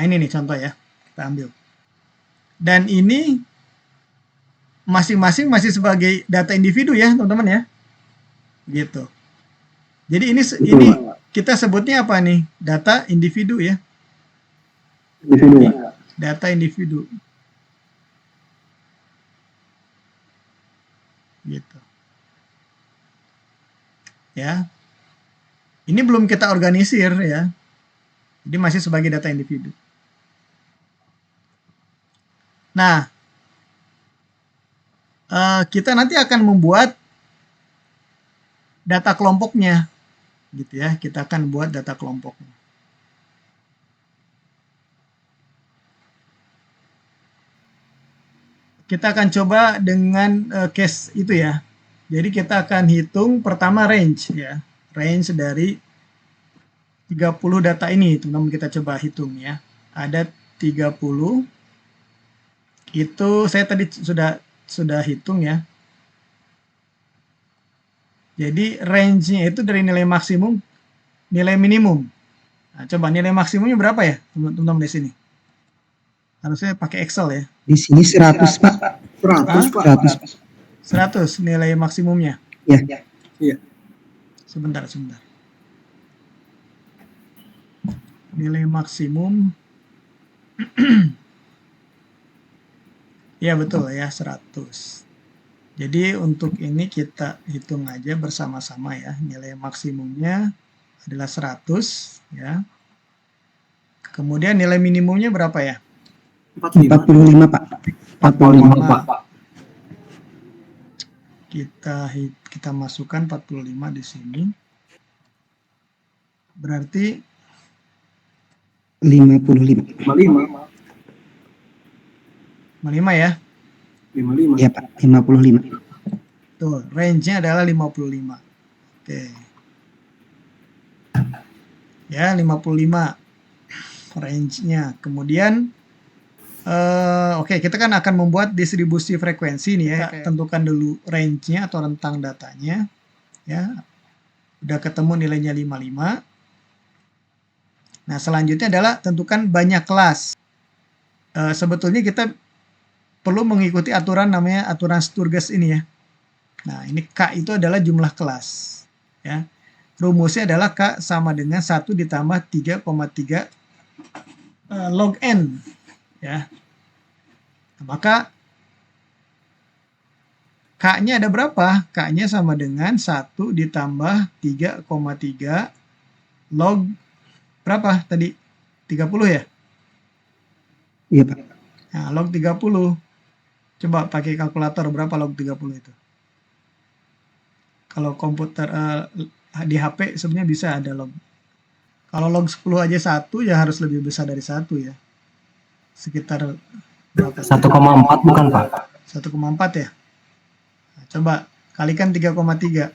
ini nih contoh ya, kita ambil. Dan ini masing-masing masih sebagai data individu ya, teman-teman ya. Gitu. Jadi ini kita sebutnya apa nih? Data individu ya. Individu. Data individu. Gitu. Ya. Ini belum kita organisir ya. Jadi masih sebagai data individu. Nah, kita nanti akan membuat data kelompoknya, gitu ya. Kita akan buat data kelompoknya. Kita akan coba dengan case itu ya. Jadi kita akan hitung pertama range ya. Range dari 30 data ini, teman-teman kita coba hitung ya. Ada 30. Itu saya tadi sudah hitung ya. Jadi range-nya itu dari nilai maksimum nilai minimum. Nah, coba nilai maksimumnya berapa ya, teman-teman di sini? Harusnya pakai Excel ya. Di sini 100, Pak. 100, Pak. 100 nilai maksimumnya. Iya. Iya. Sebentar. Nilai maksimum. Ya betul ya, 100. Jadi untuk ini kita hitung aja bersama-sama ya. Nilai maksimumnya adalah 100 ya. Kemudian nilai minimumnya berapa ya? 45, Pak. 45, Pak. Kita masukkan 45 di sini. Berarti 55. 55. 55 ya. 55. Iya, Pak. 55. Tuh, range-nya adalah 55. Oke. Ya, 55 range-nya. Kemudian oke, kita kan akan membuat distribusi frekuensi nih ya. Kita tentukan dulu range-nya atau rentang datanya. Ya. Udah ketemu nilainya 55. Nah, selanjutnya adalah tentukan banyak kelas. Sebetulnya kita perlu mengikuti aturan namanya aturan Sturges ini ya. Nah, ini K itu adalah jumlah kelas. Ya. Rumusnya adalah K sama dengan 1 ditambah 3,3 log N. Ya. Nah, maka K-nya ada berapa? K-nya sama dengan 1 ditambah 3,3 log berapa tadi? 30 ya? Iya, Pak. Nah, log 30. Coba pakai kalkulator berapa log 30 itu? Kalau komputer di HP sebenarnya bisa ada log. Kalau log 10 aja 1 ya harus lebih besar dari 1 ya. Sekitar berapa? 1,4 bukan, Pak? 1,4 ya? Nah, coba kalikan 3,3.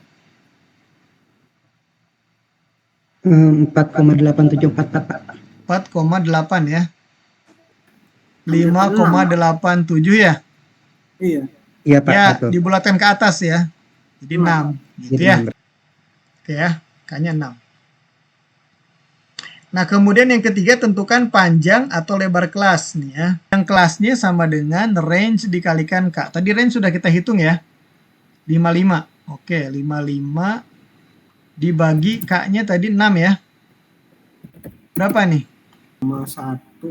4,874, Pak. 4,8 ya. 5,87 ya? Iya. Iya, Pak. Ya, Betul. dibulatkan ke atas ya. Jadi 6 gitu Jadi ya. nomor. Oke ya, K-nya 6. Nah, kemudian yang ketiga tentukan panjang atau lebar kelas nih ya. Yang kelasnya sama dengan range dikalikan K. Tadi range sudah kita hitung ya. 55. Oke, 55 dibagi K-nya tadi 6 ya. Berapa nih? 1,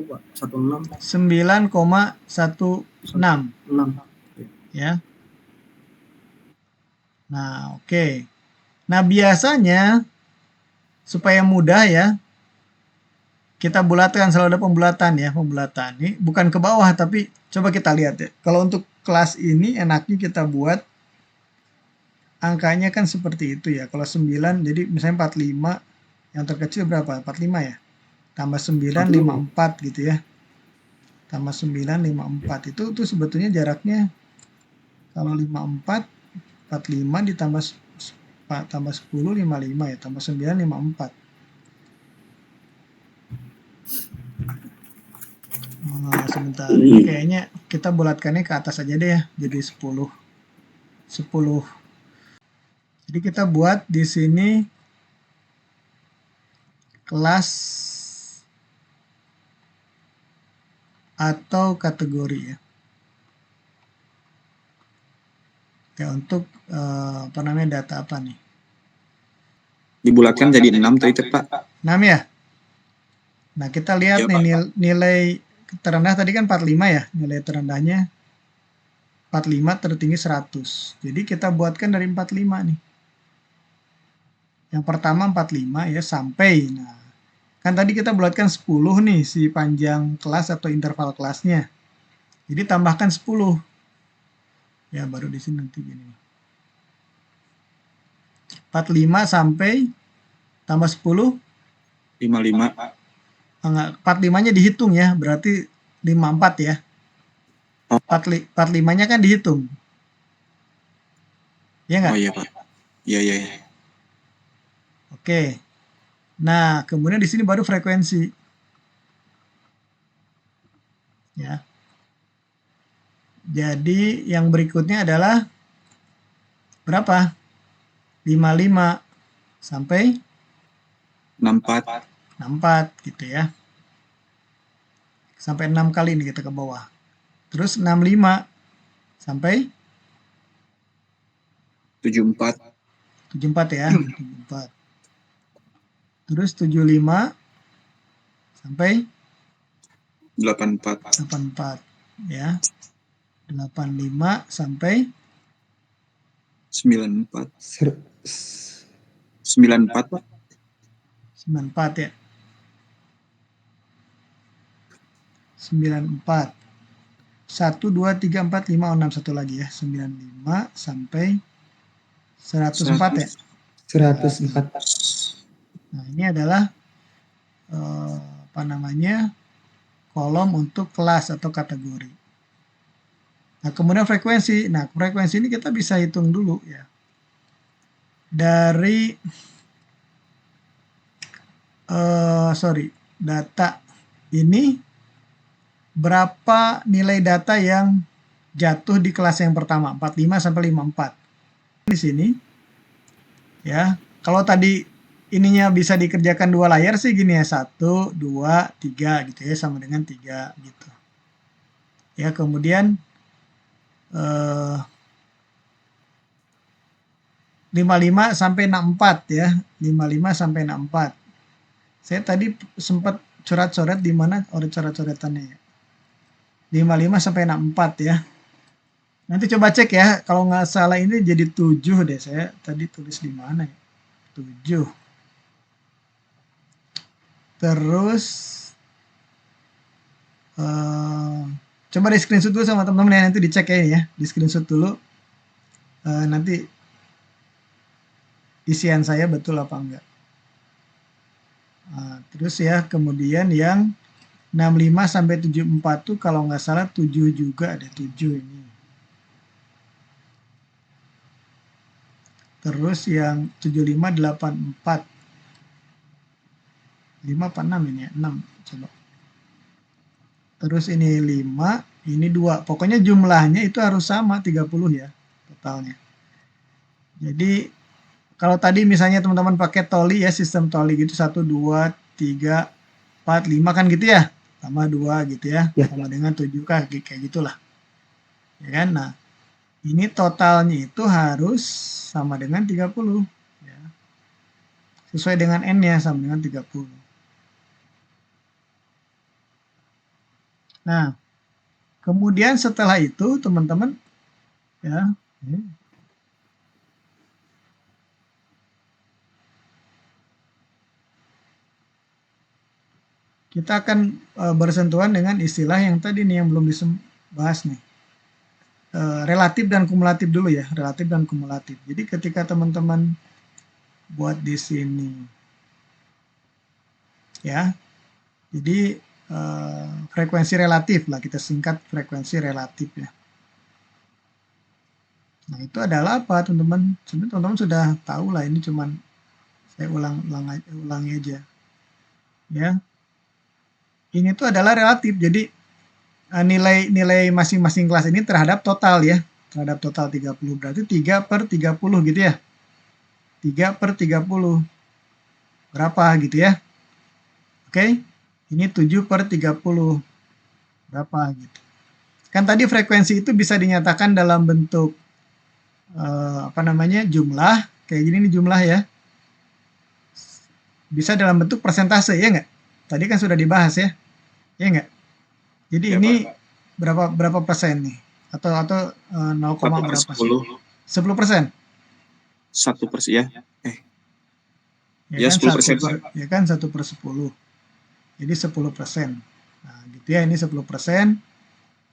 Pak. 16. 9,16 6. ya. Nah, oke. Nah, biasanya supaya mudah ya, kita bulatkan, selalu ada pembulatan ya, pembulatan. Ini bukan ke bawah, tapi coba kita lihat ya. Kalau untuk kelas ini enaknya kita buat angkanya kan seperti itu ya. Kalau 9, jadi misalnya 45, yang terkecil berapa? 45 ya? Tambah 9, 54 gitu ya. Tambah 9, 54. Itu sebetulnya jaraknya kalau 54, 45 ditambah tambah 10, 55 ya. Tambah 9, 54. Nah, sebentar. Ini kayaknya kita bulatkannya ke atas aja deh ya. Jadi 10. 10. Jadi kita buat di sini kelas atau kategori ya. Oke, untuk apa namanya, data apa nih? Dibulatkan jadi 6 tuh itu Pak. 6 ya? Nah, kita lihat Iya, nih Pak. nilai terendah tadi kan 45 ya. Nilai terendahnya 45, tertinggi 100. Jadi kita buatkan dari 45 nih. Yang pertama 45 ya, sampai. Nah, kan tadi kita bulatkan 10 nih si panjang kelas atau interval kelasnya. Jadi tambahkan 10. Ya, baru di sini nanti gini. 45 sampai tambah 10. 55. Enggak, 45-nya dihitung ya, berarti 54 ya. 45-nya kan dihitung. Ya Oh nggak? iya Pak. Iya, iya, iya. Oke. Nah, kemudian di sini baru frekuensi. Ya. Jadi yang berikutnya adalah berapa? 55 sampai 64. 64 gitu ya. Sampai 6 kali nih kita ke bawah. Terus 65 sampai 74. 74 ya. 74. Terus 75 sampai 84. 84 ya. 85 sampai 94. Ser- 94 Pak. 94 ya. 94. 1, 2, 3, 4, 5, 6, satu lagi ya. 95 sampai 104 ya. 104. Nah, ini adalah apa namanya, kolom untuk kelas atau kategori. Nah, kemudian frekuensi. Nah, frekuensi ini kita bisa hitung dulu ya. Dari data ini berapa nilai data yang jatuh di kelas yang pertama, 45 sampai 54. Di sini ya. Kalau tadi ininya bisa dikerjakan 2 layar sih gini ya, 1, 2, 3 gitu ya, sama dengan 3 gitu. Ya, kemudian 55 sampai 64 ya. 55 sampai 64. Saya tadi sempat coret-coret di mana coret-coretannya ya. 55 sampai 64 ya. Nanti coba cek ya, kalau nggak salah ini jadi 7 deh. Saya tadi tulis di mana ya? 7. Terus coba di screenshot dulu sama teman-teman ya, nanti dicek ya, di screenshot dulu. Nanti isian saya betul apa enggak. Nah, terus ya, kemudian yang 65 sampai 74 tuh kalau nggak salah 7 juga, ada 7 ini. Terus yang 75, 84. 5 apa 6 ini ya? 6, coba. Terus ini 5, ini 2. Pokoknya jumlahnya itu harus sama 30 ya totalnya. Jadi kalau tadi misalnya teman-teman pakai toli ya, sistem toli gitu, 1, 2, 3, 4, 5 kan gitu ya. Tambah 2 gitu ya. Ya. Sama dengan 7 kayak gitulah. Ya kan? Nah, ini totalnya itu harus sama dengan 30 ya. Sesuai dengan N-nya sama dengan 30. Nah, kemudian setelah itu teman-teman ya, kita akan bersentuhan dengan istilah yang tadi nih yang belum dibahas nih. Relatif dan kumulatif dulu ya, relatif dan kumulatif. Jadi ketika teman-teman buat di sini ya, jadi frekuensi relatif lah, kita singkat frekuensi relatif ya. Nah, itu adalah apa teman-teman? Sebenarnya teman-teman sudah tahu lah, ini cuman saya ulangi aja ya. Ini tuh adalah relatif, jadi nilai masing-masing kelas ini terhadap total ya, terhadap total 30, berarti 3 per 30 gitu ya, 3 per 30 berapa gitu ya. Oke, ini 7 per 30 berapa gitu. Kan tadi frekuensi itu bisa dinyatakan dalam bentuk jumlah, kayak gini nih jumlah ya. Bisa dalam bentuk persentase ya nggak? Tadi kan sudah dibahas ya nggak? Jadi Ya, ini Pak. berapa persen nih? Atau 0, 1 per berapa? 10. 10%. 1% ya. Ya Ya, kan 10%, 1/10. Jadi 10%. Nah, gitu ya, ini 10%.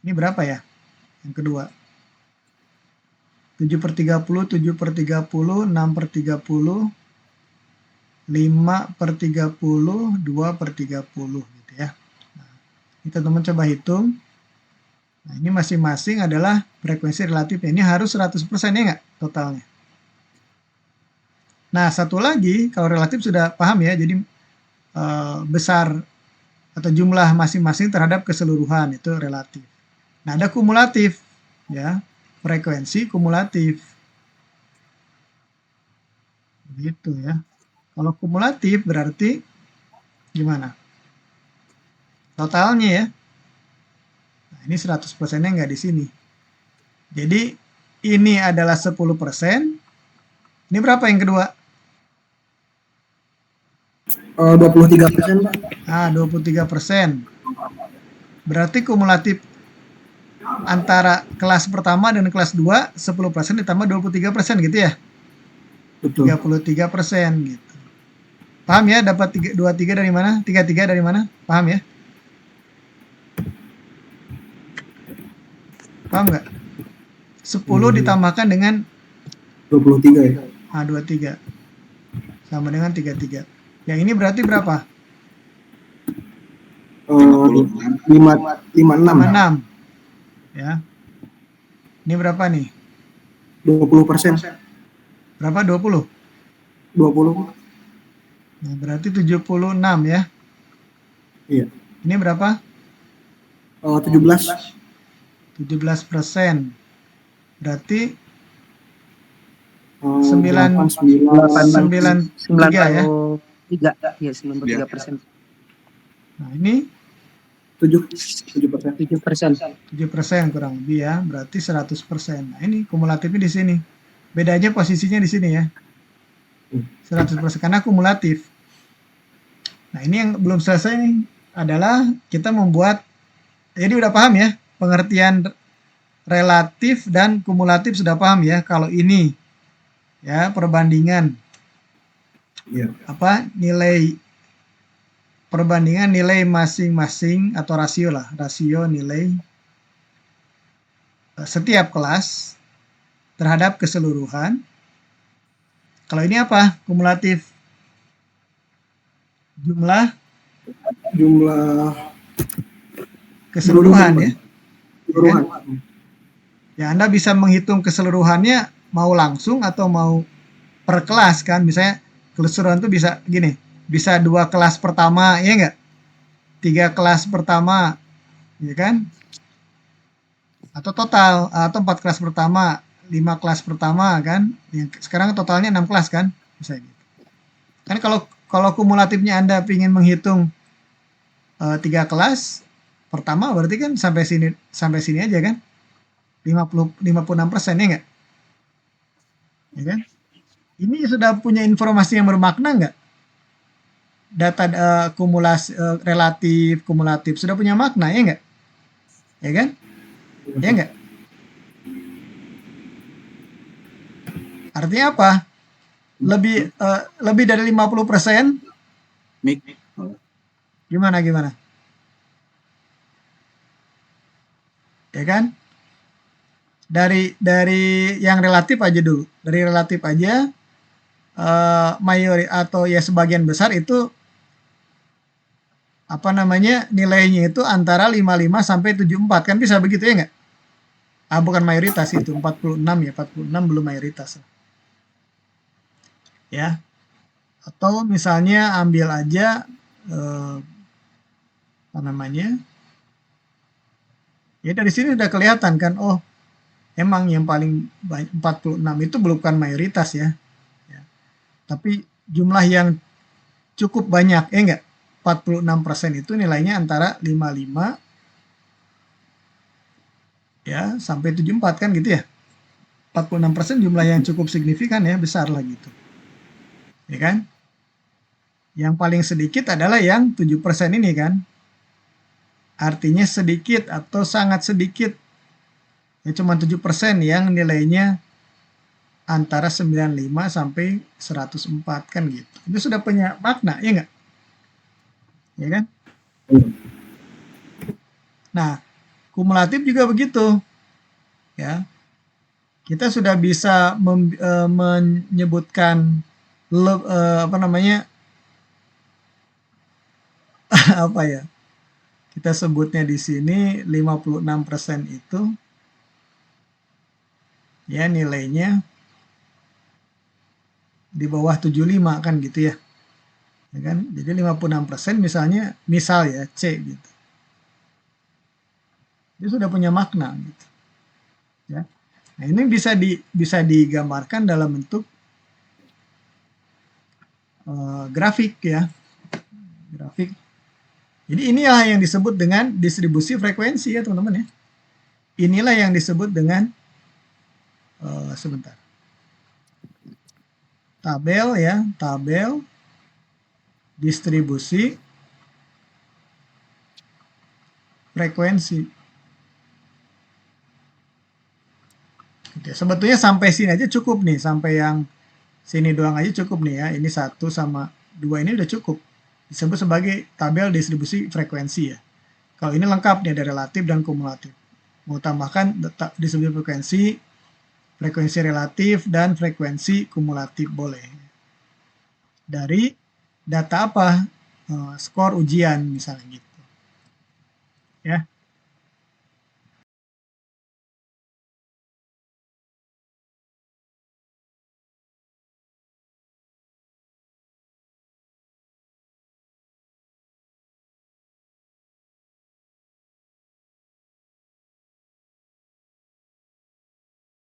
Ini berapa ya? Yang kedua. 7/30, 7/30, 6/30, 5/30, 2/30 gitu ya. Nah, ini teman-teman coba hitung. Nah, ini masing-masing adalah frekuensi relatif. Ini harus 100% ya nggak totalnya? Nah, satu lagi, kalau relatif sudah paham ya, jadi besar atau jumlah masing-masing terhadap keseluruhan itu relatif. Nah, ada kumulatif ya, frekuensi kumulatif. Begitu ya. Kalau kumulatif berarti gimana? Totalnya ya. Nah, ini 100%-nya nggak di sini. Jadi ini adalah 10%. Ini berapa yang kedua? 23%, Pak. 23%. Berarti kumulatif antara kelas pertama dan kelas 2, 10% ditambah 23% gitu ya? Betul. 33% gitu. Paham ya? Dapat 23 dari mana? 33 dari mana? Paham ya? Paham nggak? 10 ditambahkan dengan 23 ya. 23. Sama dengan 33. Yang ini berarti berapa? 56. 56. Ya. Ini berapa nih? 20%. Berapa? 20? 20. Nah, berarti 76 ya. Iya. Ini berapa? 17. 17%. Berarti 93 93 ya. 93, ya 93%. Nah, ini 7%. 7% kurang lebih ya. Berarti 100%. Nah, ini kumulatifnya di sini. Bedanya posisinya di sini ya. 100% karena kumulatif. Nah, ini yang belum selesai nih adalah kita membuat, jadi udah paham ya pengertian relatif dan kumulatif, sudah paham ya. Kalau ini ya perbandingan Iya. nilai perbandingan nilai masing-masing atau rasio lah, rasio nilai setiap kelas terhadap keseluruhan. Kalau ini apa? Kumulatif jumlah keseluruhan ya. Keseluruhan. Ya, Anda bisa menghitung keseluruhannya mau langsung atau mau per kelas kan. Misalnya keseluruhan itu bisa gini, bisa 2 kelas pertama ya enggak? 3 kelas pertama ya kan? Atau total, atau 4 kelas pertama, 5 kelas pertama kan? Yang sekarang totalnya 6 kelas kan? Bisa gitu. Kan kalau kumulatifnya Anda ingin menghitung 3 kelas pertama, berarti kan sampai sini aja kan? 56% ya enggak? Ya kan? Ini sudah punya informasi yang bermakna enggak? Data kumulasi relatif, kumulatif sudah punya makna ya enggak? Ya kan? Ya enggak? Artinya apa? Lebih dari 50%? Mik. Gimana? Ya kan? Dari yang relatif aja dulu. Dari relatif aja atau ya sebagian besar itu nilainya itu antara 55 sampai 74 kan, bisa begitu ya enggak? Bukan mayoritas itu 46 ya, 46 belum mayoritas. Ya. Atau misalnya ambil aja ya dari sini udah kelihatan kan, oh emang yang paling banyak 46 itu bukan mayoritas ya. Tapi jumlah yang cukup banyak, enggak? 46% itu nilainya antara 55 ya sampai 74 kan gitu ya. 46% jumlah yang cukup signifikan ya, besar lah gitu. Ya kan? Yang paling sedikit adalah yang 7% ini kan. Artinya sedikit atau sangat sedikit. Ya cuma 7% yang nilainya antara 95 sampai 104 kan gitu. Itu sudah punya makna, ya enggak? Ya kan? Nah, kumulatif juga begitu. Ya. Kita sudah bisa menyebutkan apa namanya? apa ya? Kita sebutnya di sini 56% itu ya nilainya di bawah 75 kan gitu ya. Ya kan? Jadi 56% misalnya misal ya C gitu. Dia sudah punya makna gitu. Ya. Nah, ini bisa digambarkan dalam bentuk grafik ya. Grafik. Jadi inilah yang disebut dengan distribusi frekuensi ya teman-teman ya. Inilah yang disebut dengan sebentar. Tabel ya, tabel distribusi frekuensi. Oke, sebetulnya sampai sini aja cukup nih, sampai yang sini doang aja cukup nih ya. Ini 1 sama 2 ini udah cukup. Disebut sebagai tabel distribusi frekuensi ya. Kalau ini lengkap nih ada relatif dan kumulatif. Mau tambahkan distribusi frekuensi, frekuensi relatif dan frekuensi kumulatif boleh. Dari data apa? Skor ujian misalnya gitu. Ya.